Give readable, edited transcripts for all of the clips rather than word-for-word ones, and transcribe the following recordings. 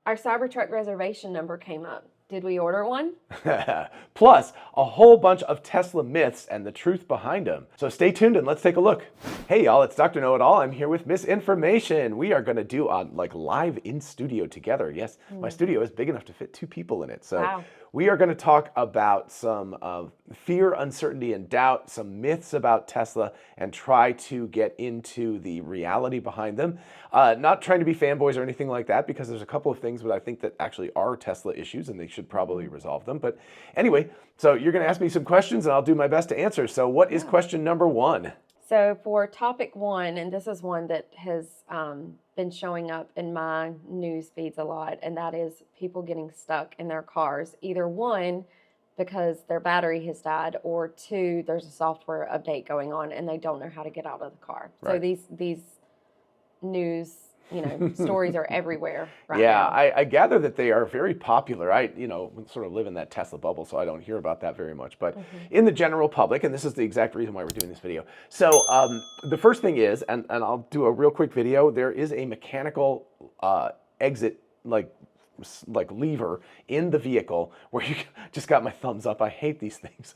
Our Cybertruck reservation number came up. Did we order one? Plus, a whole bunch of Tesla myths and the truth behind them. So stay tuned and let's take a look. Hey y'all, it's Dr. Know-It-All. I'm here with Misinformation. We are going to do like live in studio together. Yes, my studio is big enough to fit 2 people in it. So wow. We are going to talk about some fear, uncertainty, and doubt, some myths about Tesla, and try to get into the reality behind them. Not trying to be fanboys or anything like that, because there's a couple of things that I think that actually are Tesla issues, and they should probably resolve them. But anyway, so you're going to ask me some questions, and I'll do my best to answer. So what is question number 1? So for topic 1, and this is one that has been showing up in my news feeds a lot, and that is people getting stuck in their cars. Either 1, because their battery has died, or 2, there's a software update going on and they don't know how to get out of the car. Right. So these news, stories are everywhere right now. I gather that they are very popular. I, sort of live in that Tesla bubble, so I don't hear about that very much. But in the general public, and this is the exact reason why we're doing this video. So the first thing is, and I'll do a real quick video, there is a mechanical exit, like lever in the vehicle where you just got my thumbs up. I hate these things.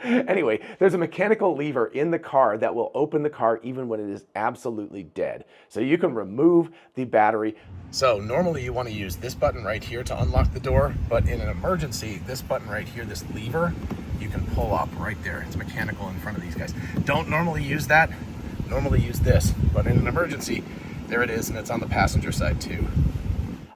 Anyway, there's a mechanical lever in the car that will open the car even when it is absolutely dead. So you can remove the battery. So normally you want to use this button right here to unlock the door, but in an emergency, this button right here, this lever, you can pull up right there. It's mechanical in front of these guys. Don't normally use that. Normally use this, but in an emergency, there it is, and it's on the passenger side too.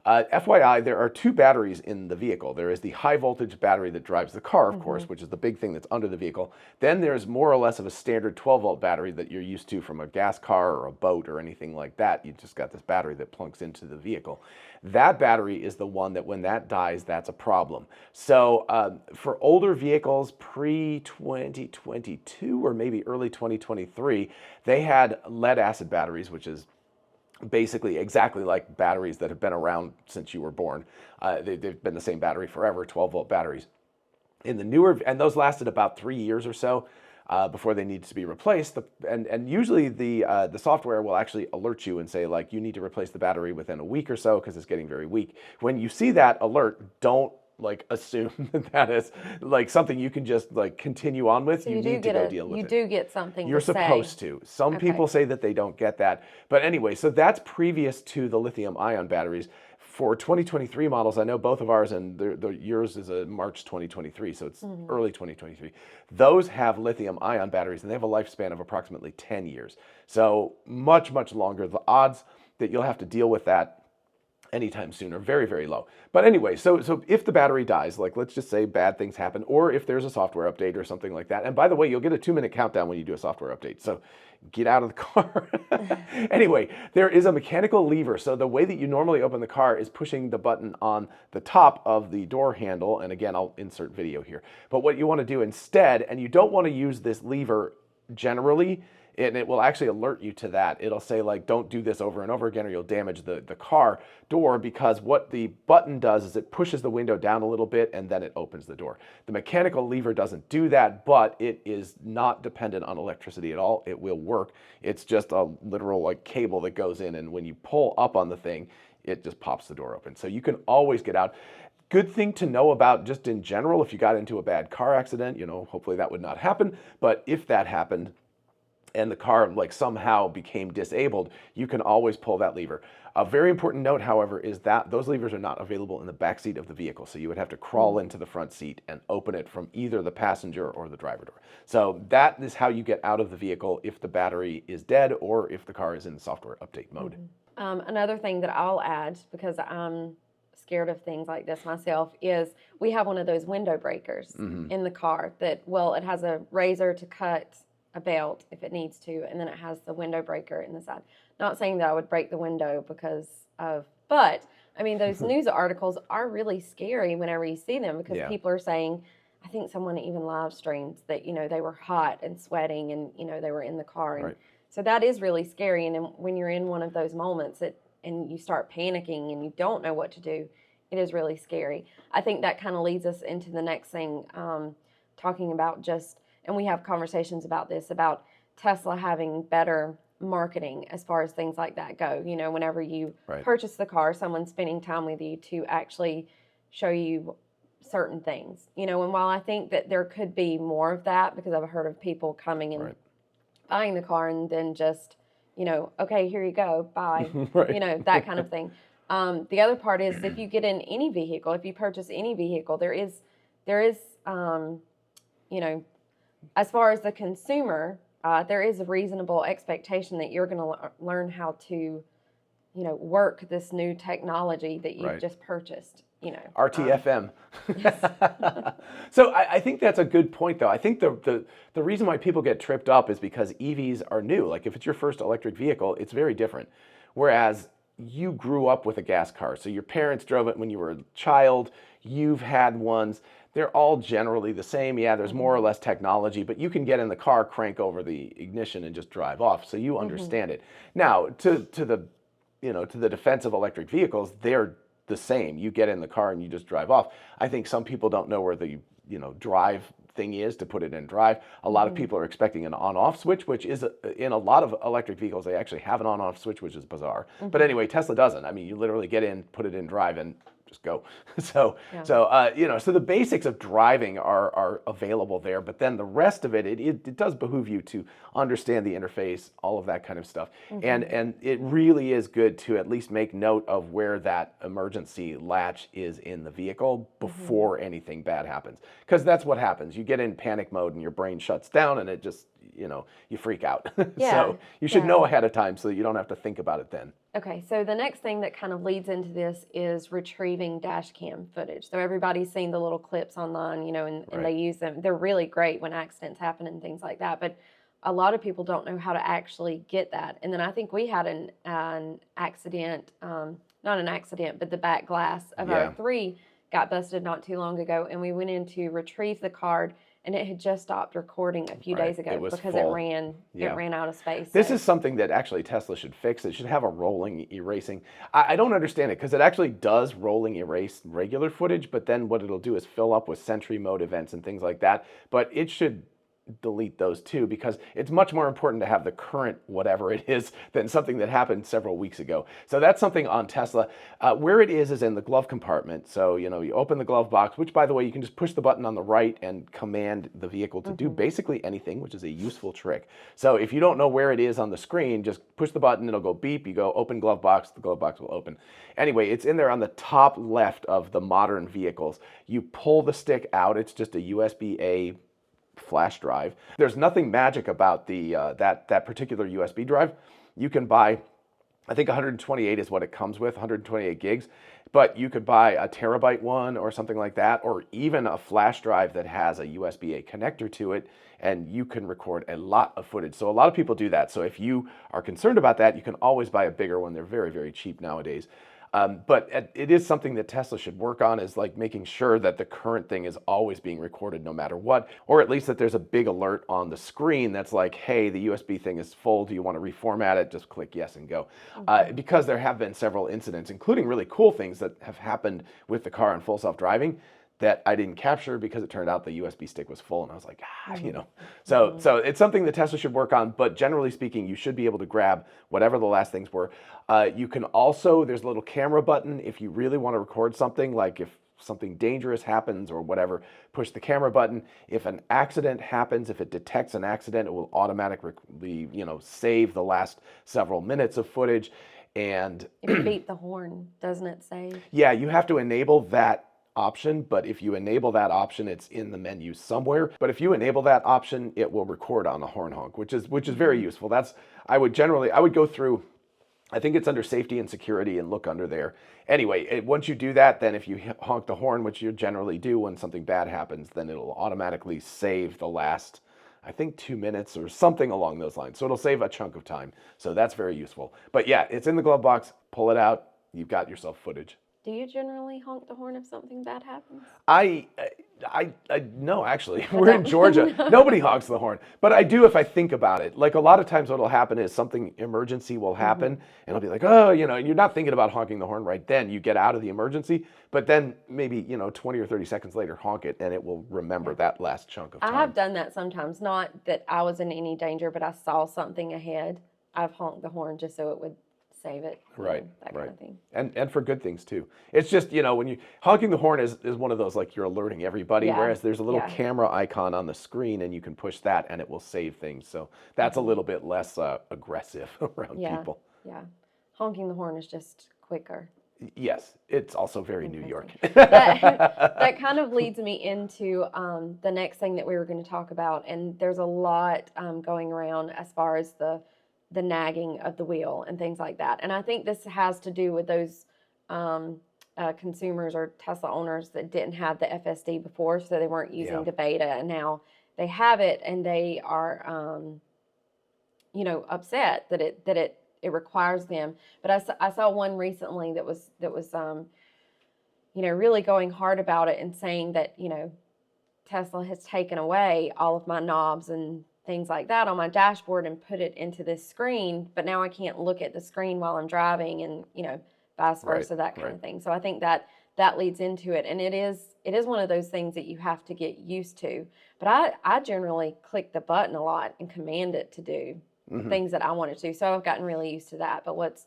FYI, there are 2 batteries in the vehicle. There is the high voltage battery that drives the car, of course, which is the big thing that's under the vehicle. Then there's more or less of a standard 12-volt battery that you're used to from a gas car or a boat or anything like that. You just got this battery that plunks into the vehicle. That battery is the one that when that dies, that's a problem. So for older vehicles pre-2022 or maybe early 2023, they had lead acid batteries, which is basically exactly like batteries that have been around since you were born. They've been the same battery forever, 12-volt batteries. In the newer, and those lasted about 3 years or so before they needed to be replaced. And usually the software will actually alert you and say, like, you need to replace the battery within a week or so because it's getting very weak. When you see that alert, don't assume that is something you can just continue on with. So you need to go deal with it. You do get something. You're supposed to. Some people say that they don't get that. But anyway, so that's previous to the lithium ion batteries. For 2023 models, I know both of ours, and yours is a March 2023, so it's early 2023. Those have lithium ion batteries, and they have a lifespan of approximately 10 years. So much, much longer. The odds that you'll have to deal with that anytime soon are very, very low. But anyway, so if the battery dies, let's just say bad things happen, or if there's a software update or something like that, and by the way, you'll get a 2-minute countdown when you do a software update, so get out of the car. Anyway, there is a mechanical lever. So the way that you normally open the car is pushing the button on the top of the door handle, and again, I'll insert video here. But what you want to do instead, and you don't want to use this lever generally, and it will actually alert you to that. It'll say, don't do this over and over again or you'll damage the car door, because what the button does is it pushes the window down a little bit and then it opens the door. The mechanical lever doesn't do that, but it is not dependent on electricity at all. It will work. It's just a literal cable that goes in, and when you pull up on the thing, it just pops the door open. So you can always get out. Good thing to know about just in general, if you got into a bad car accident, hopefully that would not happen, but if that happened, and the car somehow became disabled, you can always pull that lever. A very important note, however, is that those levers are not available in the back seat of the vehicle. So you would have to crawl into the front seat and open it from either the passenger or the driver door. So that is how you get out of the vehicle if the battery is dead or if the car is in software update mode. Another thing that I'll add, because I'm scared of things like this myself, is we have one of those window breakers in the car that, it has a razor to cut a belt if it needs to, and then it has the window breaker in the side. Not saying that I would break the window but I mean, those news articles are really scary whenever you see them, because people are saying, I think someone even live streamed that, they were hot and sweating and, they were in the car. And so that is really scary. And when you're in one of those moments and you start panicking and you don't know what to do, it is really scary. I think that kind of leads us into the next thing, talking about and we have conversations about this, about Tesla having better marketing as far as things like that go. You know, whenever you Right. purchase the car, someone's spending time with you to actually show you certain things. You know, and while I think that there could be more of that, because I've heard of people coming and Right. buying the car and then just, you know, okay, here you go, bye. Right. You know, that kind of thing. The other part is if you get in any vehicle, if you purchase any vehicle, there is, you know, as far as the consumer, there is a reasonable expectation that you're going to learn how to, you know, work this new technology that you've Right. just purchased. You know, RTFM. So I think that's a good point, though. I think the reason why people get tripped up is because EVs are new. Like if it's your first electric vehicle, it's very different. Whereas you grew up with a gas car. So your parents drove it when you were a child. You've had ones. They're all generally the same. Yeah, there's more or less technology, but you can get in the car, crank over the ignition, and just drive off. So you understand it. Now, to the defense of electric vehicles, they're the same. You get in the car and you just drive off. I think some people don't know where the drive thing is to put it in drive. A lot of people are expecting an on-off switch, which is in a lot of electric vehicles, they actually have an on-off switch, which is bizarre. But anyway, Tesla doesn't. I mean, you literally get in, put it in drive, and just go. So the basics of driving are available there, but then the rest of it does behoove you to understand the interface, all of that kind of stuff. And it really is good to at least make note of where that emergency latch is in the vehicle before anything bad happens. Because that's what happens. You get in panic mode and your brain shuts down and it just, you freak out. So you should know ahead of time so that you don't have to think about it then. Okay, so the next thing that kind of leads into this is retrieving dash cam footage. So everybody's seen the little clips online, and they use them. They're really great when accidents happen and things like that. But a lot of people don't know how to actually get that. And then I think we had an accident, not an accident, but the back glass of our 3 got busted not too long ago. And we went in to retrieve the card, and it had just stopped recording a few days ago because full. it ran out of space. This is something that actually Tesla should fix. It should have a rolling erasing. I don't understand it because it actually does rolling erase regular footage, but then what it'll do is fill up with Sentry mode events and things like that. But it should delete those too, because it's much more important to have the current whatever it is than something that happened several weeks ago. So that's something on Tesla. Where it is in the glove compartment. So, you open the glove box, which by the way, you can just push the button on the right and command the vehicle to do basically anything, which is a useful trick. So if you don't know where it is on the screen, just push the button, it'll go beep, you go open glove box, the glove box will open. Anyway, it's in there on the top left of the modern vehicles. You pull the stick out, it's just a USB-A flash drive. There's nothing magic about the that particular USB drive. You can buy, I think 128 is what it comes with, 128 gigs, but you could buy a terabyte one or something like that, or even a flash drive that has a USB-A connector to it, and you can record a lot of footage. So a lot of people do that. So if you are concerned about that, you can always buy a bigger one. They're very, very cheap nowadays. But it is something that Tesla should work on, is like making sure that the current thing is always being recorded no matter what, or at least that there's a big alert on the screen that's like, hey, the USB thing is full. Do you want to reformat it? Just click yes and go. Because there have been several incidents, including really cool things that have happened with the car in full self-driving that I didn't capture because it turned out the USB stick was full, and I was like, So it's something that Tesla should work on, but generally speaking, you should be able to grab whatever the last things were. You can also, there's a little camera button if you really want to record something, like if something dangerous happens or whatever, push the camera button. If an accident happens, if it detects an accident, it will automatically, save the last several minutes of footage. And if you beat the horn, doesn't it say? Yeah, you have to enable that option, but if you enable that option, it's in the menu somewhere. But if you enable that option, it will record on the horn honk, which is very useful. I would go through, I think it's under safety and security, and look under there. Anyway, once you do that, then if you honk the horn, which you generally do when something bad happens, then it'll automatically save the last, I think, 2 minutes or something along those lines. So it'll save a chunk of time. So that's very useful. But yeah, it's in the glove box. Pull it out. You've got yourself footage. Do you generally honk the horn if something bad happens? No, actually. We're in Georgia. Nobody honks the horn. But I do if I think about it. Like a lot of times what will happen is something emergency will happen, and I'll be like, oh, you're not thinking about honking the horn right then. You get out of the emergency, but then maybe, 20 or 30 seconds later, honk it, and it will remember that last chunk of time. I have done that sometimes. Not that I was in any danger, but I saw something ahead. I've honked the horn just so it would save it. Right, that right. kind of thing. And for good things too. It's just, when you honking the horn is one of those, like, you're alerting everybody, Yeah, whereas there's a little yeah. camera icon on the screen and you can push that and it will save things. So that's a little bit less aggressive around people. Yeah. Honking the horn is just quicker. Yes, it's also very New York. That kind of leads me into the next thing that we were going to talk about, and there's a lot going around as far as the nagging of the wheel and things like that. And I think this has to do with those consumers or Tesla owners that didn't have the FSD before, so they weren't using the beta, and now they have it, and they are, upset that it requires them. But I saw one recently that was really going hard about it and saying that Tesla has taken away all of my knobs and things like that on my dashboard and put it into this screen, but now I can't look at the screen while I'm driving, and vice versa, that kind of thing. So I think that leads into it, and it is one of those things that you have to get used to. But I generally click the button a lot and command it to do things that I want it to do. So I've gotten really used to that. But what's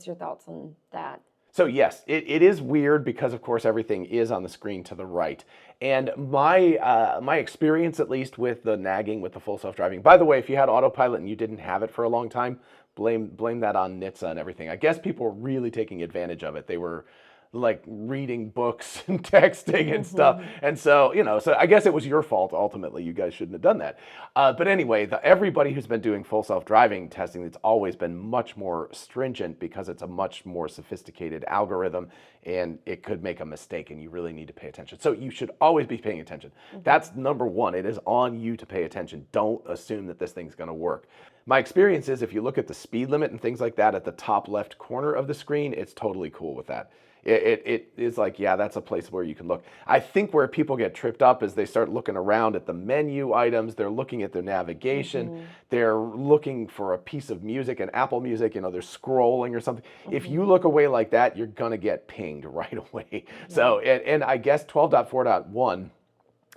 your thoughts on that? So yes, it is weird because, of course, everything is on the screen to the right. And my experience, at least, with the nagging, with the full self-driving. By the way, if you had autopilot and you didn't have it for a long time, blame that on NHTSA and everything. I guess people were really taking advantage of it. They were like reading books and texting and stuff. And so, so I guess it was your fault ultimately. You guys shouldn't have done that. But anyway, everybody who's been doing full self-driving testing, it's always been much more stringent because it's a much more sophisticated algorithm and it could make a mistake and you really need to pay attention. So you should always be paying attention. That's number one. It is on you to pay attention. Don't assume that this thing's going to work. My experience is if you look at the speed limit and things like that at the top left corner of the screen, it's totally cool with that. It is like, yeah, that's a place where you can look. I think where people get tripped up is they start looking around at the menu items. They're looking at their navigation. They're looking for a piece of music and Apple Music, they're scrolling or something. If you look away like that, you're going to get pinged right away. So, and I guess 12.4.1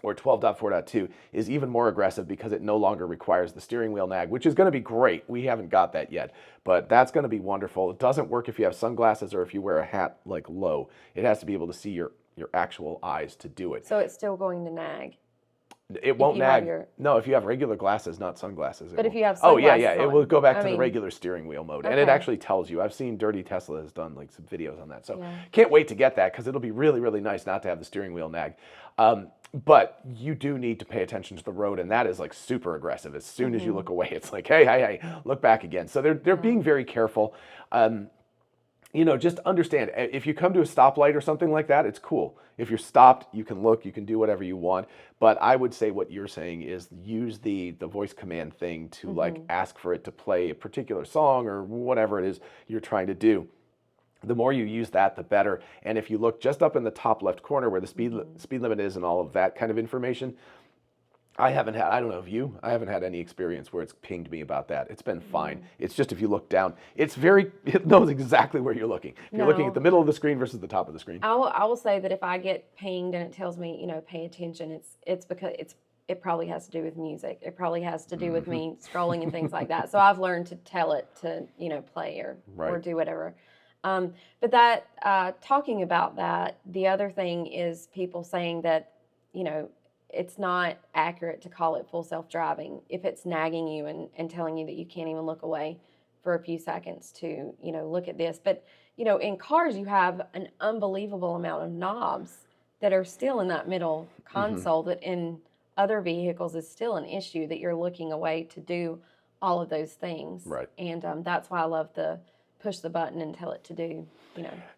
or 12.4.2 is even more aggressive because it no longer requires the steering wheel nag, which is going to be great. We haven't got that yet, but that's going to be wonderful. It doesn't work if you have sunglasses or if you wear a hat like low. It has to be able to see your actual eyes to do it. So it's still going to nag? It won't nag. No, if you have regular glasses, not sunglasses. But if you have sunglasses, yeah. It will go back to the regular steering wheel mode. And it actually tells you. I've seen Dirty Tesla has done like some videos on that. So can't wait to get that because it'll be really, really nice not to have the steering wheel nag. But you do need to pay attention to the road, and that is like super aggressive. As soon as you look away, it's like, hey, look back again. So they're being very careful. Just understand, if you come to a stoplight or something like that, it's cool. If you're stopped, you can look, you can do whatever you want. But I would say what you're saying is use the voice command thing to like ask for it to play a particular song or whatever it is you're trying to do. The more you use that, the better. And if you look just up in the top left corner where the speed limit is and all of that kind of information, I haven't had any experience where it's pinged me about that. It's been fine. It's just if you look down, it knows exactly where you're looking. If you're looking at the middle of the screen versus the top of the screen. I will say that if I get pinged and it tells me, pay attention, it's because it probably has to do with music. It probably has to do with me scrolling and things like that. So I've learned to tell it to, play or do whatever. But that, talking about that, the other thing is people saying that, it's not accurate to call it full self-driving if it's nagging you and telling you that you can't even look away for a few seconds to, look at this. But, in cars, you have an unbelievable amount of knobs that are still in that middle console that in other vehicles is still an issue that you're looking away to do all of those things. Right. And that's why I love the push the button and tell it to do,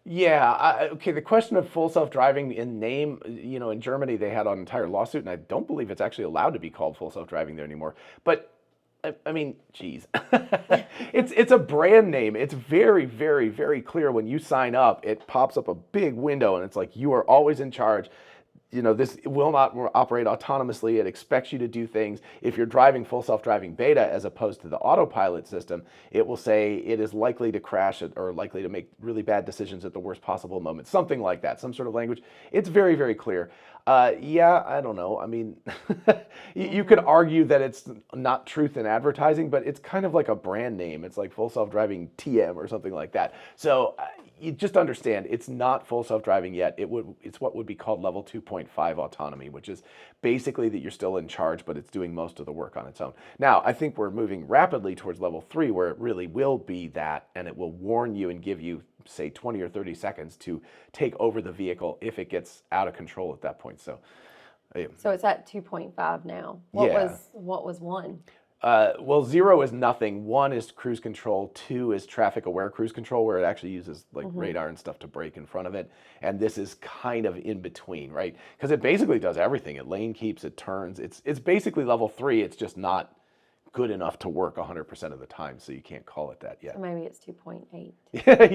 Yeah. Okay. The question of full self-driving in name, in Germany, they had an entire lawsuit, and I don't believe it's actually allowed to be called full self-driving there anymore. But I mean, geez, it's a brand name. It's very, very, very clear when you sign up. It pops up a big window, and it's like you are always in charge. this will not operate autonomously. It expects you to do things. If you're driving full self-driving beta as opposed to the autopilot system, it will say it is likely to crash or likely to make really bad decisions at the worst possible moment. Something like that, some sort of language. It's very, very clear. Yeah, I don't know. I mean, you could argue that it's not truth in advertising, but it's kind of like a brand name. It's like full self-driving TM or something like that. So you just understand it's not full self-driving yet. It's what would be called level 2.5 autonomy, which is basically that you're still in charge, but it's doing most of the work on its own. Now, I think we're moving rapidly towards level 3, where it really will be that, and it will warn you and give you, say, 20 or 30 seconds to take over the vehicle if it gets out of control at that point. So it's at 2.5 now. What was 1? Well, 0 is nothing. 1 is cruise control. 2 is traffic aware cruise control, where it actually uses like radar and stuff to brake in front of it. And this is kind of in between, right? Because it basically does everything. It lane keeps, it turns. It's basically level 3. It's just not good enough to work 100% of the time, so you can't call it that yet. So maybe it's 2.8.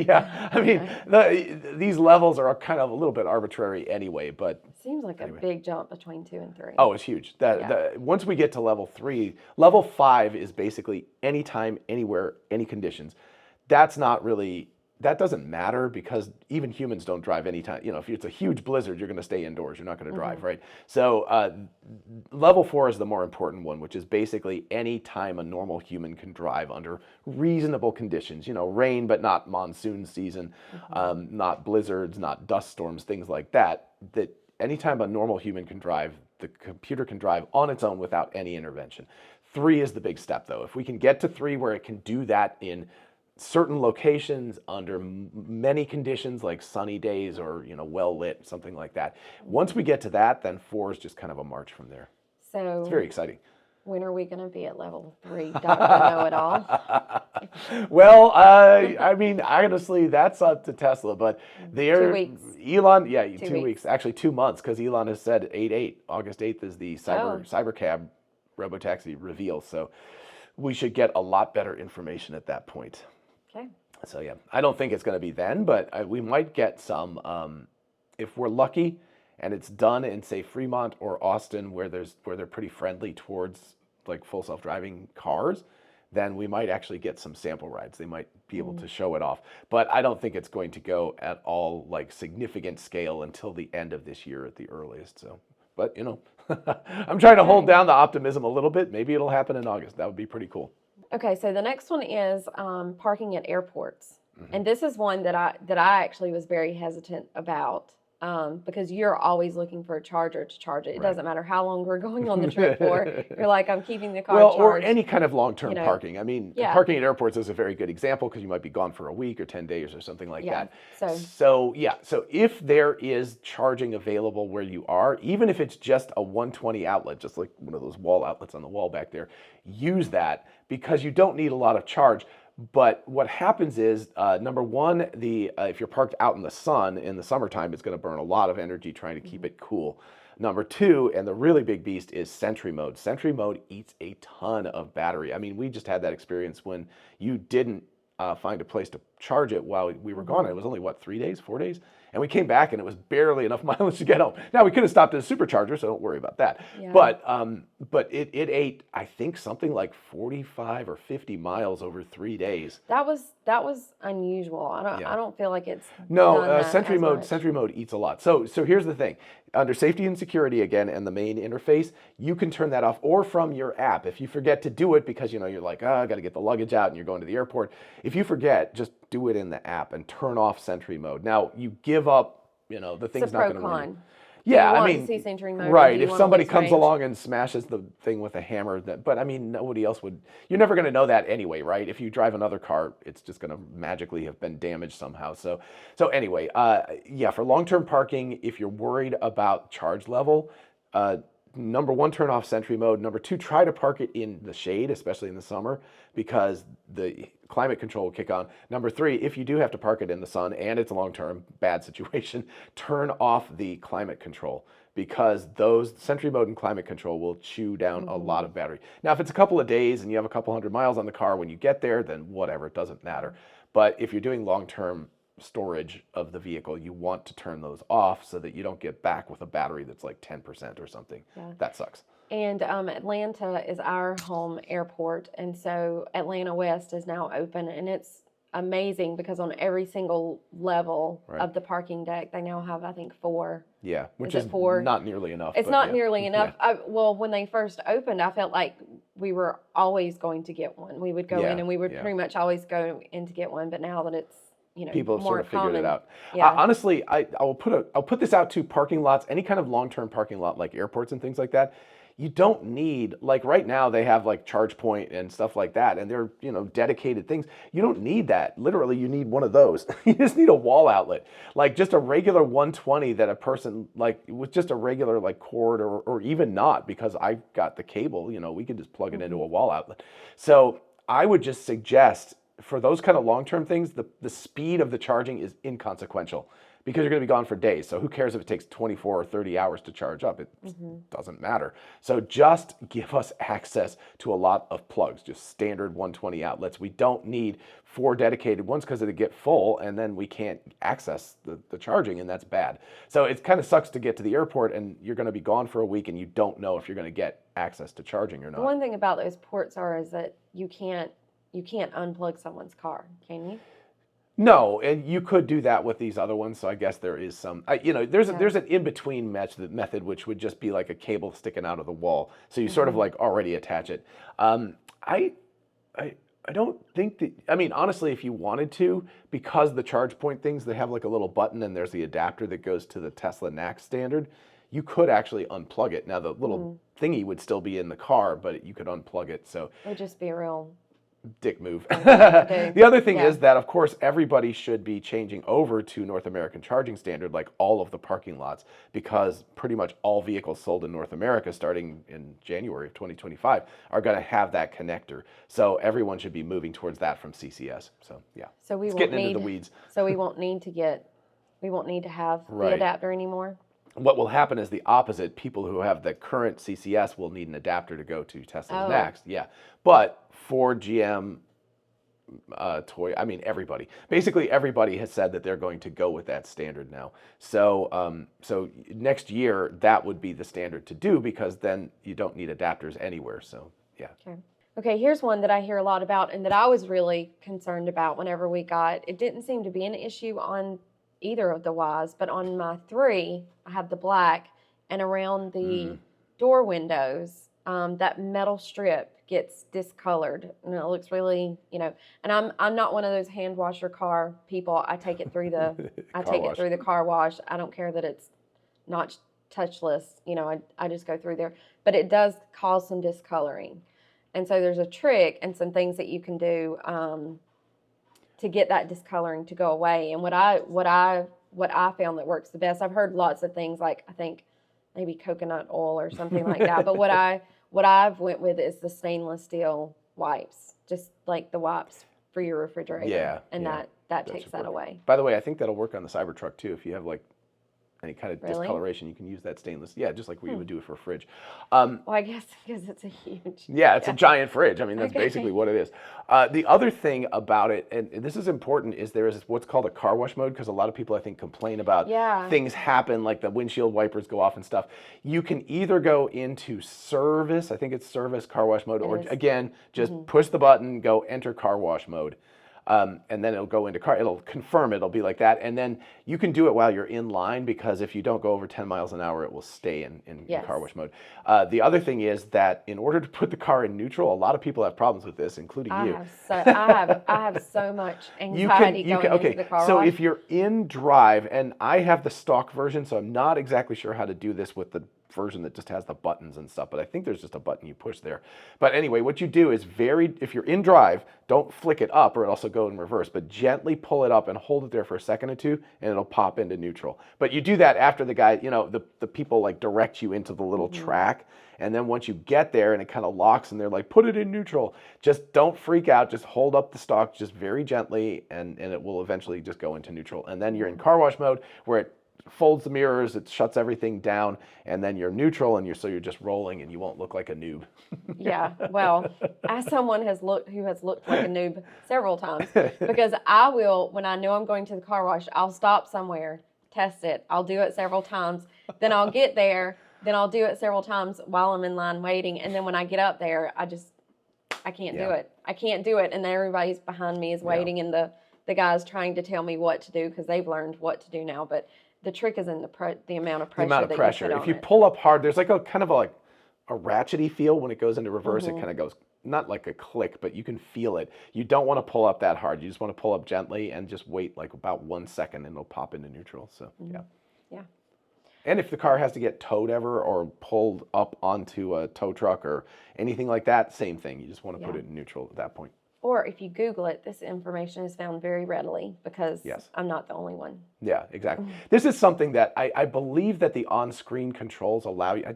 Yeah, I mean, these levels are kind of a little bit arbitrary anyway, but seems like a big jump between 2 and 3. Oh, it's huge. Once we get to level 3, level 5 is basically anytime, anywhere, any conditions. That's not really, that doesn't matter because even humans don't drive anytime. If it's a huge blizzard, you're going to stay indoors. You're not going to drive, right? So level 4 is the more important one, which is basically any time a normal human can drive under reasonable conditions. Rain, but not monsoon season, not blizzards, not dust storms, things like that. That anytime a normal human can drive, the computer can drive on its own without any intervention. 3 is the big step, though. If we can get to 3 where it can do that in certain locations under many conditions like sunny days or well lit, something like that. Once we get to that, then 4 is just kind of a march from there. So it's very exciting. When are we going to be at level 3, Dr. Know-It-All? Well, I mean, honestly, that's up to Tesla, but they're 2 weeks. Elon, 2 weeks, actually 2 months, because Elon has said 8/8. August 8th is the Cybercab robotaxi reveal, so we should get a lot better information at that point. Okay. So yeah, I don't think it's going to be then, but we might get some if we're lucky and it's done in, say, Fremont or Austin, where they're pretty friendly towards like full self-driving cars. Then we might actually get some sample rides. They might be able to show it off, but I don't think it's going to go at all like significant scale until the end of this year at the earliest. So, but I'm trying to hold down the optimism a little bit. Maybe it'll happen in August. That would be pretty cool. Okay, so the next one is parking at airports, and this is one that I actually was very hesitant about because you're always looking for a charger to charge it. It doesn't matter how long we're going on the trip for. You're like, I'm keeping the car charged. Or any kind of long-term parking. I mean, parking at airports is a very good example because you might be gone for a week or 10 days or something like that. So if there is charging available where you are, even if it's just a 120 outlet, just like one of those wall outlets on the wall back there, use that because you don't need a lot of charge. But what happens is, number one, if you're parked out in the sun in the summertime, it's going to burn a lot of energy trying to keep it cool. Number 2, and the really big beast, is Sentry Mode. Sentry Mode eats a ton of battery. I mean, we just had that experience when you didn't find a place to charge it while we were gone. It was only, 3 days, 4 days? And we came back and it was barely enough mileage to get home. Now, we could have stopped at a supercharger, so don't worry about that. Yeah. But it ate, I think, something like 45 or 50 miles over 3 days. That was unusual. I don't feel like it's Sentry Mode eats a lot. So here's the thing. Under safety and security again, and the main interface, you can turn that off, or from your app. If you forget to do it because you're like, I got to get the luggage out, and you're going to the airport. If you forget, just do it in the app and turn off Sentry Mode. Now you give up, the thing's not going to run. Yeah, I mean, see Sentry Mode, right. If somebody comes along and smashes the thing with a hammer, but I mean, nobody else would. You're never going to know that anyway, right? If you drive another car, it's just going to magically have been damaged somehow. So anyway, for long-term parking, if you're worried about charge level, number 1, turn off Sentry Mode. Number 2, try to park it in the shade, especially in the summer, because the climate control will kick on. Number 3, if you do have to park it in the sun and it's a long-term bad situation, turn off the climate control, because those Sentry Mode and climate control will chew down a lot of battery. Now, if it's a couple of days and you have a couple hundred miles on the car when you get there, then whatever, it doesn't matter. But if you're doing long-term storage of the vehicle, you want to turn those off so that you don't get back with a battery that's like 10% or something. Yeah. That sucks. And Atlanta is our home airport, and so Atlanta West is now open, and it's amazing because on every single level of the parking deck, they now have, I think, 4. Yeah, which is is four? not nearly enough. It's not nearly enough. Well, when they first opened, I felt like we were always going to get one. We would go in and we would pretty much always go in to get one. But now that it's, people have more sort of figured it out. Yeah. Honestly, I'll put this out to parking lots, any kind of long-term parking lot like airports and things like that. You don't need, like right now they have like charge point and stuff like that, and they're, dedicated things. You don't need that. Literally, you need one of those. You just need a wall outlet, like just a regular 120 that a person, like with just a regular like cord or even not, because I've got the cable, we can just plug it into a wall outlet. So I would just suggest for those kind of long-term things, the speed of the charging is inconsequential, because you're going to be gone for days. So who cares if it takes 24 or 30 hours to charge up? It doesn't matter. So just give us access to a lot of plugs, just standard 120 outlets. We don't need 4 dedicated ones because they get full and then we can't access the charging, and that's bad. So it kind of sucks to get to the airport and you're going to be gone for a week and you don't know if you're going to get access to charging or not. One thing about those ports is that you can't unplug someone's car, can you? No, and you could do that with these other ones. So I guess there is some, there's an in-between method, which would just be like a cable sticking out of the wall. So you sort of like already attach it. I don't think that, honestly, if you wanted to, because the charge point things, they have like a little button and there's the adapter that goes to the Tesla NACS standard. You could actually unplug it. Now the little thingy would still be in the car, but you could unplug it. So it would just be a real dick move. The other thing is that, of course, everybody should be changing over to North American charging standard, like all of the parking lots, because pretty much all vehicles sold in North America starting in January of 2025 are going to have that connector. So everyone should be moving towards that from CCS. So yeah, so it's getting into the weeds. So we won't need to have the adapter anymore. What will happen is the opposite. People who have the current CCS will need an adapter to go to Tesla's NACS. Yeah, but Ford, GM, everybody. Basically, everybody has said that they're going to go with that standard now. So, so next year that would be the standard to do, because then you don't need adapters anywhere. So, yeah. Okay. Here's one that I hear a lot about, and that I was really concerned about whenever we got. It didn't seem to be an issue on either of the Ys, but on my 3, I have the black, and around the door windows, that metal strip gets discolored, and it looks really, and I'm not one of those hand washer car people. I take it through the car wash. I don't care that it's not touchless. I just go through there, but it does cause some discoloring, and so there's a trick and some things that you can do to get that discoloring to go away. And what I found that works the best, I've heard lots of things, like I think maybe coconut oil or something like that. But what I've went with is the stainless steel wipes, just like the wipes for your refrigerator. Yeah. And that takes that away. By the way, I think that'll work on the Cybertruck too. If you have like any kind of Really? discoloration, you can use that stainless. Yeah, just like what you would do for a fridge. Well, I guess because it's a huge. Yeah, it's a giant fridge. That's basically what it is. The other thing about it, and this is important, is there is what's called a car wash mode, because a lot of people, I think, complain about things happen, like the windshield wipers go off and stuff. You can either go into service, I think it's service car wash mode, or again, just push the button, go enter car wash mode. And then it'll go into car, it'll confirm it'll be like that. And then you can do it while you're in line, because if you don't go over 10 miles an hour, it will stay in car wash mode. The other thing is that in order to put the car in neutral, a lot of people have problems with this, including you. I have so much anxiety going into the car wash. So if you're in drive, and I have the stock version, so I'm not exactly sure how to do this with the version that just has the buttons and stuff, but I think there's just a button you push there. But anyway, what you do is if you're in drive, don't flick it up or it'll also go in reverse, but gently pull it up and hold it there for a second or two, and it'll pop into neutral. But you do that after the guy, the people like direct you into the little track, and then once you get there and it kind of locks and they're like, put it in neutral, just don't freak out, just hold up the stock just very gently, and it will eventually just go into neutral. And then you're in car wash mode, where it folds the mirrors, it shuts everything down, and then you're neutral, and you're just rolling, and you won't look like a noob. Yeah, well, as someone who has looked like a noob several times, because I will, when I know I'm going to the car wash, I'll stop somewhere, test it. I'll do it several times. Then I'll get there. Then I'll do it several times while I'm in line waiting. And then when I get up there, I can't do it. I can't do it. And then everybody's behind me is waiting, and the guy's trying to tell me what to do because they've learned what to do now. But the trick is in the amount of pressure. If you pull up hard, there's like a kind of a ratchety feel when it goes into reverse. It kind of goes, not like a click, but you can feel it. You don't want to pull up that hard. You just want to pull up gently and just wait like about 1 second, and it'll pop into neutral. So yeah. And if the car has to get towed ever or pulled up onto a tow truck or anything like that, same thing. You just want to put it in neutral at that point. Or if you Google it, this information is found very readily because I'm not the only one. Yeah, exactly. This is something that I believe that the on-screen controls allow you. I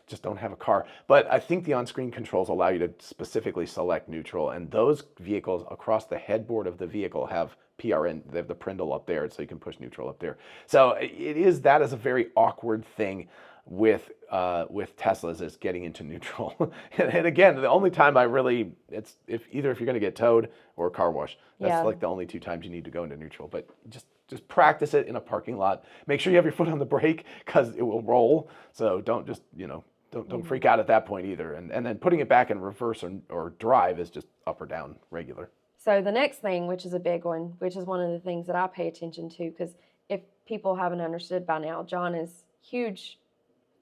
just don't have a car, but I think the on-screen controls allow you to specifically select neutral, and those vehicles across the headboard of the vehicle have PRN. They have the Prindle up there, so you can push neutral up there. So that is a very awkward thing with Teslas, is getting into neutral. and again, the only time it's if you're going to get towed or a car wash. That's like the only two times you need to go into neutral. But just practice it in a parking lot. Make sure you have your foot on the brake because it will roll. So don't just don't freak out at that point either. And then putting it back in reverse or drive is just up or down regular. So the next thing, which is a big one, which is one of the things that I pay attention to, because if people haven't understood by now, John is huge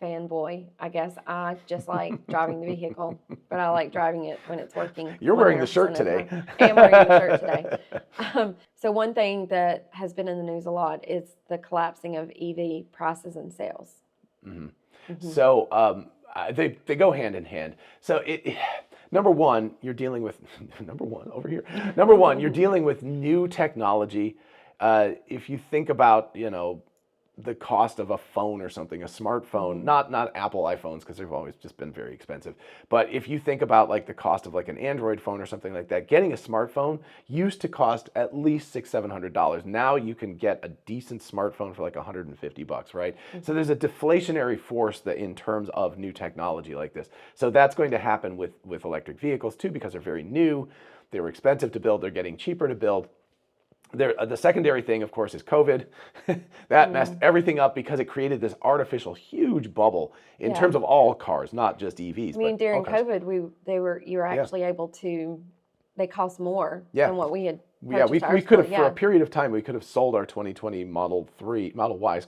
fanboy. I guess I just like driving the vehicle, but I like driving it when it's working. You're wearing the shirt today. I am wearing the shirt today. So one thing that has been in the news a lot is the collapsing of EV prices and sales. So they go hand in hand. So number one, you're dealing with you're dealing with new technology. If you think about, the cost of a phone or something, a smartphone, not Apple iPhones, because they've always just been very expensive. But if you think about like the cost of like an Android phone or something like that, getting a smartphone used to cost at least $600-700. Now you can get a decent smartphone for like $150, right? So there's a deflationary force that in terms of new technology like this. So that's going to happen with electric vehicles too, because they're very new, they were expensive to build, they're getting cheaper to build. The secondary thing, of course, is COVID. That messed everything up because it created this artificial huge bubble in terms of all cars, not just EVs. I mean, during COVID, you were actually able to. They cost more than what we had. Yeah, we could have for a period of time we could have sold our 2020 Model Y,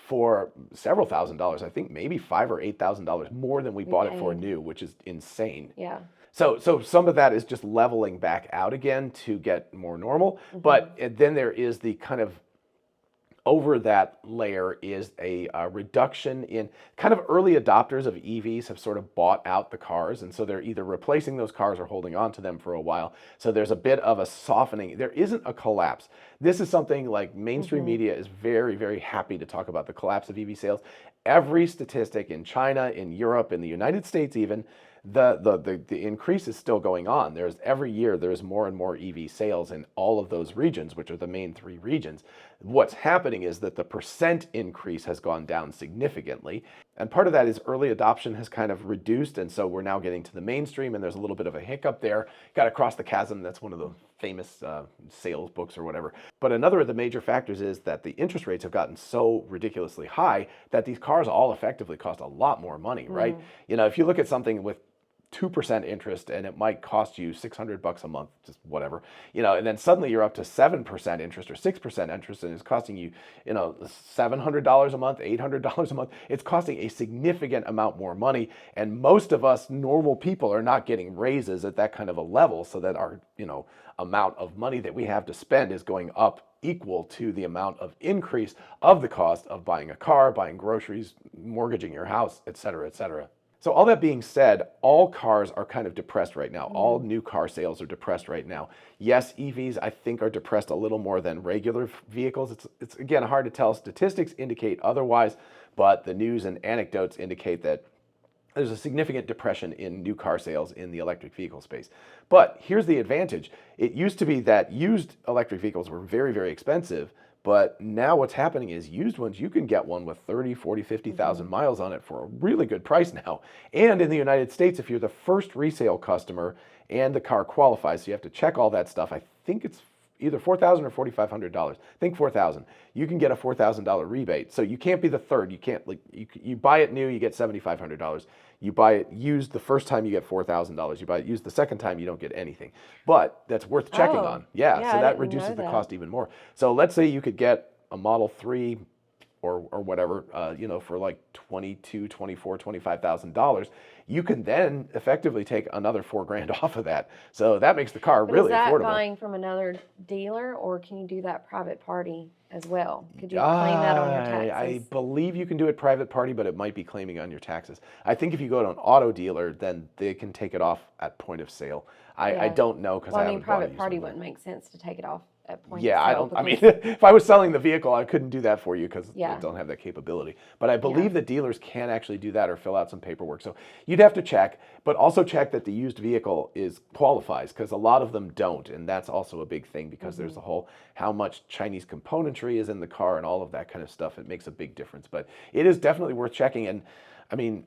for several $1,000s. I think maybe $5,000 or $8,000 more than we bought it for new, which is insane. Yeah. So some of that is just leveling back out again to get more normal. But then there is the kind of over that layer is a reduction in kind of early adopters of EVs have sort of bought out the cars. And so they're either replacing those cars or holding on to them for a while. So there's a bit of a softening. There isn't a collapse. This is something like mainstream media is very, very happy to talk about the collapse of EV sales. Every statistic in China, in Europe, in the United States even, the increase is still going on. Every year there's more and more EV sales in all of those regions, which are the main three regions. What's happening is that the percent increase has gone down significantly. And part of that is early adoption has kind of reduced. And so we're now getting to the mainstream, and there's a little bit of a hiccup there. Got to cross the chasm. That's one of the famous sales books or whatever. But another of the major factors is that the interest rates have gotten so ridiculously high that these cars all effectively cost a lot more money, right? If you look at something with 2% interest and it might cost you $600 a month, just whatever, and then suddenly you're up to 7% interest or 6% interest and it's costing you, $700 a month, $800 a month. It's costing a significant amount more money. And most of us normal people are not getting raises at that kind of a level, so that our, amount of money that we have to spend is going up equal to the amount of increase of the cost of buying a car, buying groceries, mortgaging your house, et cetera, et cetera. So all that being said, all cars are kind of depressed right now. All new car sales are depressed right now. Yes, EVs, I think, are depressed a little more than regular vehicles. It's again, hard to tell. Statistics indicate otherwise, but the news and anecdotes indicate that there's a significant depression in new car sales in the electric vehicle space. But here's the advantage. It used to be that used electric vehicles were very, very expensive, But now what's happening is used ones, you can get one with 30, 40, 50,000 miles on it for a really good price now. And in the United States, if you're the first resale customer and the car qualifies, so you have to check all that stuff. I think it's either $4,000 or $4,500. I think $4,000. You can get a $4,000 rebate. So you can't be the third. You can't, like, you buy it new, you get $7,500. You buy it used the first time, you get $4,000. You buy it used the second time, you don't get anything. But that's worth checking on. Yeah, so that reduces the cost even more. So let's say you could get a Model 3 or whatever, for like $22,000, $24,000, $25,000. You can then effectively take another $4,000 off of that. So that makes the car really affordable. Is that buying from another dealer, or can you do that private party as well? Could you claim that on your taxes? I believe you can do it private party, but it might be claiming on your taxes. I think if you go to an auto dealer, then they can take it off at point of sale. I don't know, because I haven't bought it. Private party wouldn't make sense to take it off at point Yeah, of sale. I mean, if I was selling the vehicle, I couldn't do that for you because Yeah. I don't have that capability. But I believe the dealers can actually do that or fill out some paperwork. So you'd have to check, but also check that the used vehicle qualifies, because a lot of them don't. And that's also a big thing, because there's the whole how much Chinese componentry is in the car and all of that kind of stuff. It makes a big difference. But it is definitely worth checking. And I mean,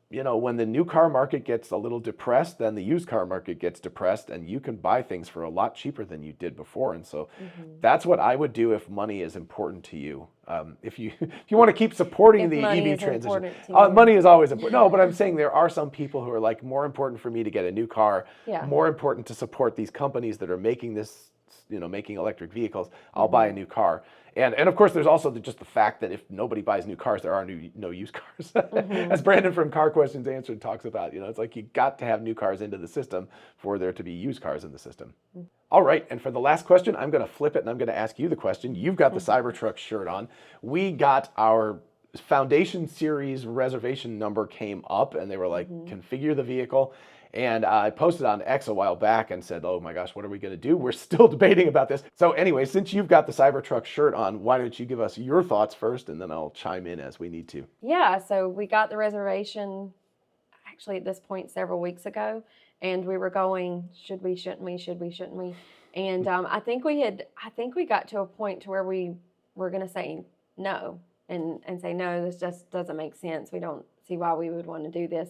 when the new car market gets a little depressed, then the used car market gets depressed, and you can buy things for a lot cheaper than you did before. And so that's what I would do if money is important to you. If you want to keep supporting the EV transition, money is always important. No, but I'm saying there are some people who are like, more important for me to get a new car, more important to support these companies that are making this, making electric vehicles. I'll buy a new car. And of course, there's also just the fact that if nobody buys new cars, there are no used cars. As Brandon from Car Questions Answered talks about, it's like you got to have new cars into the system for there to be used cars in the system. All right, and for the last question, I'm going to flip it and I'm going to ask you the question. You've got the Cybertruck shirt on. We got our Foundation Series reservation number came up, and they were like, configure the vehicle. And I posted on X a while back and said, oh my gosh, what are we going to do? We're still debating about this. So anyway, since you've got the Cybertruck shirt on, why don't you give us your thoughts first, and then I'll chime in as we need to. Yeah, so we got the reservation actually at this point several weeks ago, and we were going, should we, shouldn't we, should we, shouldn't we? And I think we got to a point to where we were going to say no and say, no, this just doesn't make sense. We don't see why we would want to do this.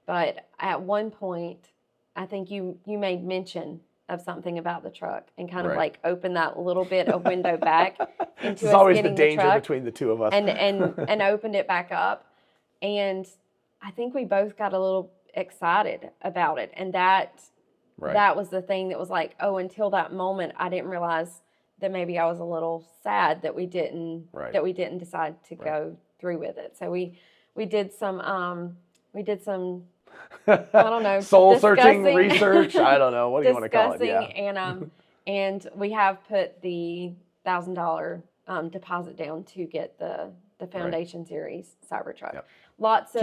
But at one point, I think you made mention of something about the truck and kind of like opened that little bit of window back into It's always the danger between the two of us. and opened it back up. And I think we both got a little excited about it. And that was the thing that was like, oh, until that moment, I didn't realize that maybe I was a little sad that we didn't decide to go through with it. So we did some I don't know, soul-searching research. I don't know. What do you want to call it? Yeah. And we have put the $1,000 deposit down to get the Foundation Series Cybertruck. Yep. Lots of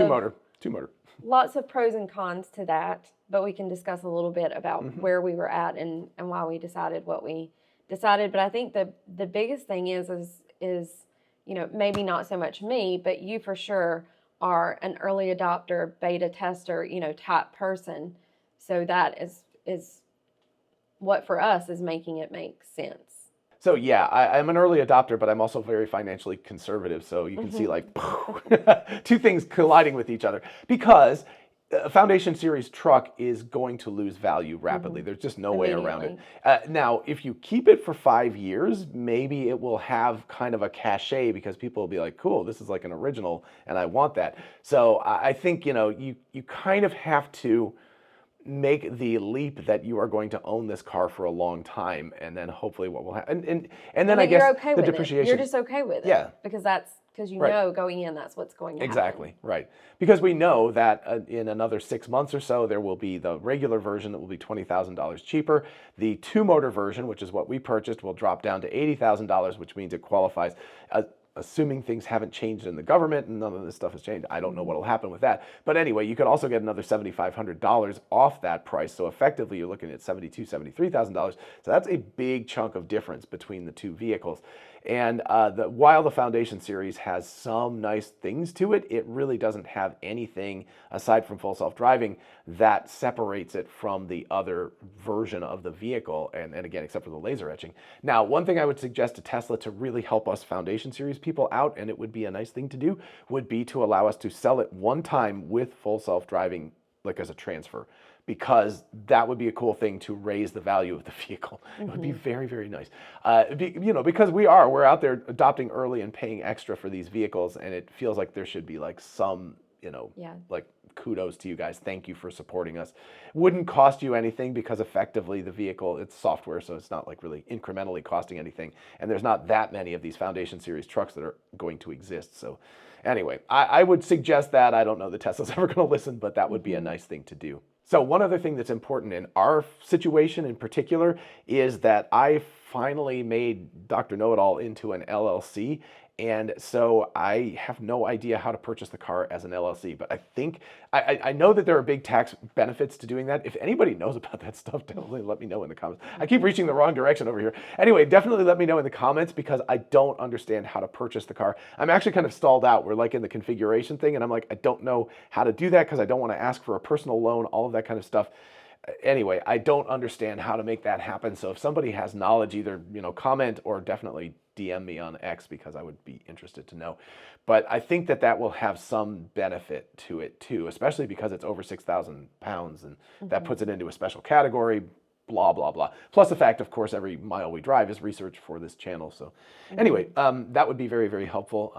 two motor. Lots of pros and cons to that, but we can discuss a little bit about where we were at and why we decided what we decided. But I think the biggest thing is maybe not so much me, but you for sure are an early adopter, beta tester, type person. So that is what for us is making it make sense. So yeah, I'm an early adopter, but I'm also very financially conservative. So you can see like two things colliding with each other, because a Foundation Series truck is going to lose value rapidly. There's just no way around it. Now, if you keep it for 5 years, maybe it will have kind of a cachet, because people will be like, cool, this is like an original and I want that. So I think, you kind of have to make the leap that you are going to own this car for a long time, and then hopefully what will happen. And then I guess okay the depreciation. You're just okay with it. Yeah. Because you know going in that's what's going to happen. Exactly, right. Because we know that in another 6 months or so, there will be the regular version that will be $20,000 cheaper. The two-motor version, which is what we purchased, will drop down to $80,000, which means it qualifies. Assuming things haven't changed in the government and none of this stuff has changed, I don't know what will happen with that. But anyway, you could also get another $7,500 off that price. So effectively, you're looking at $72,000, $73,000. So that's a big chunk of difference between the two vehicles. And while the Foundation series has some nice things to it, it really doesn't have anything aside from full self-driving that separates it from the other version of the vehicle, and again, except for the laser etching. Now, one thing I would suggest to Tesla to really help us Foundation series people out, and it would be a nice thing to do, would be to allow us to sell it one time with full self-driving, like as a transfer, because that would be a cool thing to raise the value of the vehicle. It would be very, very nice. Because we're out there adopting early and paying extra for these vehicles, and it feels like there should be like some, like kudos to you guys. Thank you for supporting us. Wouldn't cost you anything because effectively the vehicle, it's software, so it's not like really incrementally costing anything. And there's not that many of these Foundation series trucks that are going to exist. So anyway, I would suggest that. I don't know that Tesla's ever going to listen, but that would be a nice thing to do. So one other thing that's important in our situation in particular is that I finally made Dr. Know-It-All into an LLC. And so I have no idea how to purchase the car as an LLC, but I think, I know that there are big tax benefits to doing that. If anybody knows about that stuff, definitely let me know in the comments. I keep reaching the wrong direction over here. Anyway, definitely let me know in the comments because I don't understand how to purchase the car. I'm actually kind of stalled out. We're like in the configuration thing and I'm like, I don't know how to do that because I don't want to ask for a personal loan, all of that kind of stuff. Anyway, I don't understand how to make that happen. So if somebody has knowledge, either, comment or definitely DM me on X because I would be interested to know. But I think that will have some benefit to it too, especially because it's over 6,000 pounds and that puts it into a special category, blah, blah, blah. Plus the fact, of course, every mile we drive is research for this channel. So anyway, that would be very, very helpful.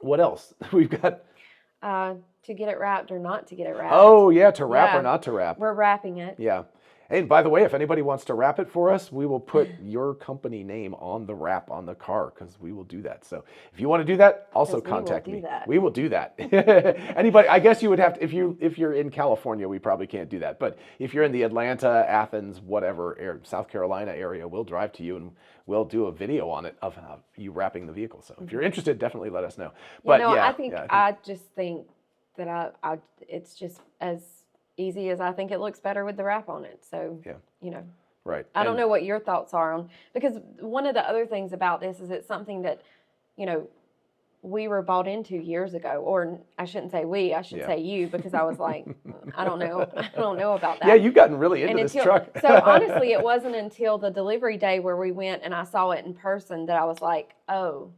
What else? We've got... to get it wrapped or not to get it wrapped. Oh, yeah, to wrap or not to wrap. We're wrapping it. Yeah. And by the way, if anybody wants to wrap it for us, we will put your company name on the wrap on the car because we will do that. So if you want to do that, also contact me. We will do that. Anybody, I guess you would have to, if you're in California, we probably can't do that. But if you're in the Atlanta, Athens, whatever, South Carolina area, we'll drive to you and we'll do a video on it of you wrapping the vehicle. So if you're interested, definitely let us know. But I just think that it's just as easy as I think it looks better with the wrap on it. So, Right. I don't know what your thoughts are on, because one of the other things about this is it's something that, we were bought into years ago, or I shouldn't say we, I should say you, because I was like, I don't know about that. Yeah, you've gotten really into this truck. So honestly, it wasn't until the delivery day where we went and I saw it in person that I was like, oh,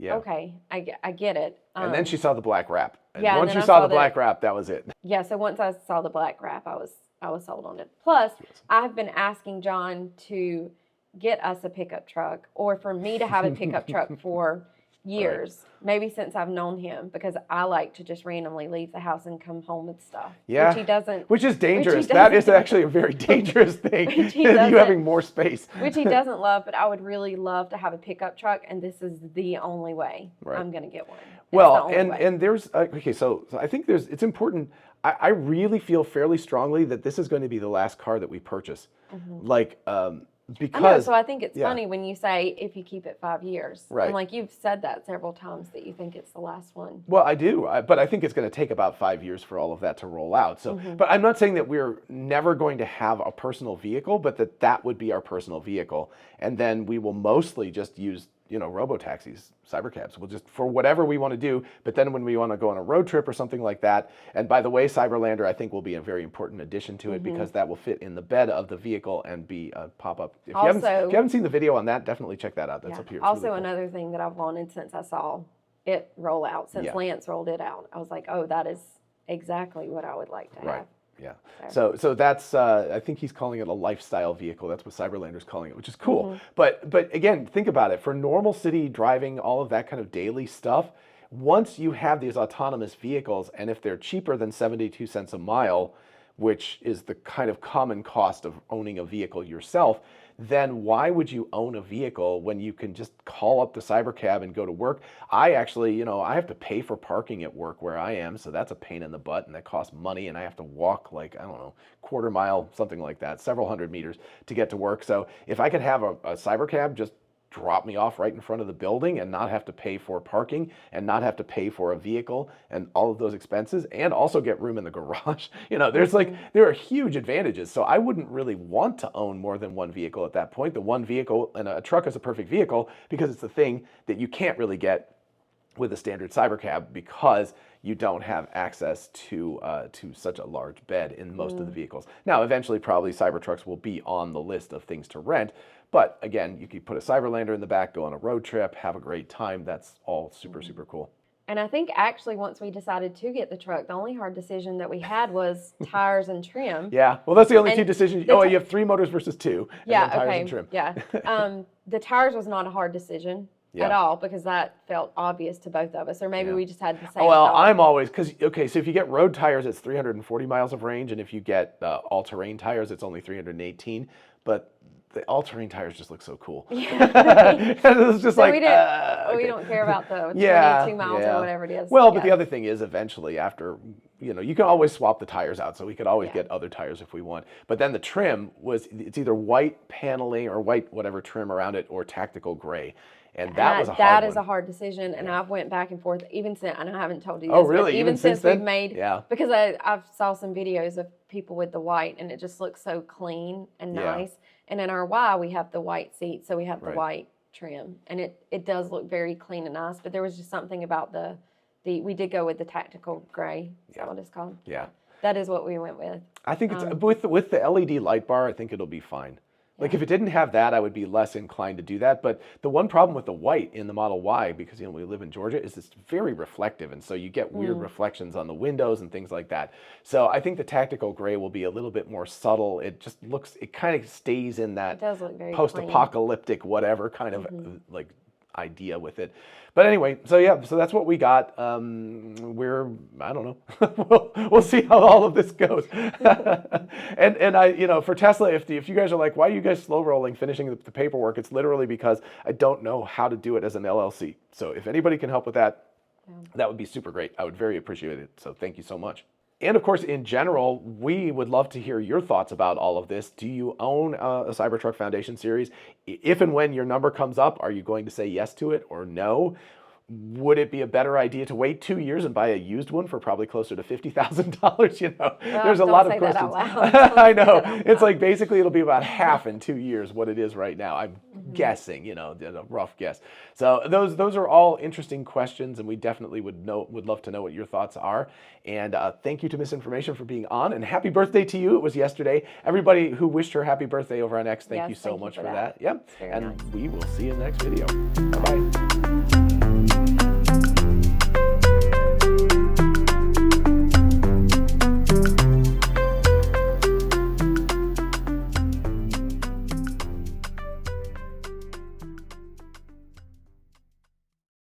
okay, I get it. And then she saw the black wrap. And yeah, once you saw the black wrap, that was it. Yeah, so once I saw the black wrap, I was sold on it. Plus, I've been asking John to get us a pickup truck, or for me to have a pickup truck for years, maybe since I've known him, because I like to just randomly leave the house and come home with stuff. Yeah, which he doesn't. Which is dangerous. That is actually a very dangerous thing. You having more space. Which he doesn't love, but I would really love to have a pickup truck, and this is the only way I'm going to get one. Well, and there's so I think it's important. I really feel fairly strongly that this is going to be the last car that we purchase. Because I know, so I think it's funny when you say if you keep it 5 years. Right. And like you've said that several times that you think it's the last one. Well, I do, but I think it's going to take about 5 years for all of that to roll out. So, but I'm not saying that we're never going to have a personal vehicle, but that would be our personal vehicle, and then we will mostly just use robo-taxis, cybercabs. We'll just, for whatever we want to do, but then when we want to go on a road trip or something like that, and by the way, Cyberlander, I think will be a very important addition to it because that will fit in the bed of the vehicle and be a pop-up. If you haven't seen the video on that, definitely check that out. That's up here. It's also, really cool. Another thing that I've wanted since I saw it roll out, since Lance rolled it out, I was like, oh, that is exactly what I would like to have. Yeah. So that's I think he's calling it a lifestyle vehicle. That's what Cyberlander's calling it, which is cool. But again, think about it. For normal city driving, all of that kind of daily stuff, once you have these autonomous vehicles, and if they're cheaper than 72 cents a mile, which is the kind of common cost of owning a vehicle yourself, then why would you own a vehicle when you can just call up the Cybercab and go to work? I actually, I have to pay for parking at work where I am, so that's a pain in the butt, and that costs money, and I have to walk like, I don't know, quarter mile, something like that, several hundred meters to get to work. So if I could have a Cybercab just drop me off right in front of the building and not have to pay for parking and not have to pay for a vehicle and all of those expenses, and also get room in the garage. There are huge advantages. So I wouldn't really want to own more than one vehicle at that point. The one vehicle, and a truck is a perfect vehicle because it's the thing that you can't really get with a standard Cybercab, because you don't have access to such a large bed in most of the vehicles. Now, eventually, probably Cybertrucks will be on the list of things to rent. But again, you could put a Cyberlander in the back, go on a road trip, have a great time. That's all super, super cool. And I think actually once we decided to get the truck, the only hard decision that we had was tires and trim. Yeah, well, that's the only two decisions. You have 3 motors versus 2. Yeah, and then tires okay. and trim. Yeah. The tires was not a hard decision at all, because that felt obvious to both of us. Or maybe we just had the same Well, thought. I'm always, so if you get road tires, it's 340 miles of range. And if you get all-terrain tires, it's only 318. But the all-terrain tires just look so cool. It's just so like, we don't care about the 22 miles or whatever it is. Well, but the other thing is, eventually, after, you can always swap the tires out. So we could always get other tires if we want. But then the trim it's either white paneling or white whatever trim around it, or tactical gray. And that was a hard one. That is a hard decision, and I've went back and forth even since, and I haven't told you this. Oh, really? But even since then? we've made, because I've saw some videos of people with the white, and it just looks so clean and nice. And in our Y, we have the white seat, so we have the white trim, and it does look very clean and nice. But there was just something about we did go with the tactical gray. Is that what it's called? Yeah. That is what we went with. I think it's with the LED light bar, I think it'll be fine. Like if it didn't have that, I would be less inclined to do that. But the one problem with the white in the Model Y, because we live in Georgia, is it's very reflective, and so you get weird reflections on the windows and things like that. So I think the tactical gray will be a little bit more subtle. It kind of stays in that post-apocalyptic whatever kind of like idea with it. But anyway, so that's what we got. I don't know. we'll see how all of this goes. and I, for Tesla, if you guys are like, why are you guys slow rolling finishing the paperwork? It's literally because I don't know how to do it as an LLC. So if anybody can help with that, that would be super great. I would very appreciate it. So thank you so much. And of course, in general, we would love to hear your thoughts about all of this. Do you own a Cybertruck Foundation series? If and when your number comes up, are you going to say yes to it or no? Would it be a better idea to wait 2 years and buy a used one for probably closer to $50,000? There's a lot of questions. I know. It's like basically it'll be about half in 2 years what it is right now. I'm guessing, a rough guess. So those are all interesting questions, and we definitely would love to know what your thoughts are. And thank you to Misinformation for being on, and happy birthday to you. It was yesterday. Everybody who wished her happy birthday over on X, thank you so much for that. Yep. And we will see you in the next video. Bye-bye.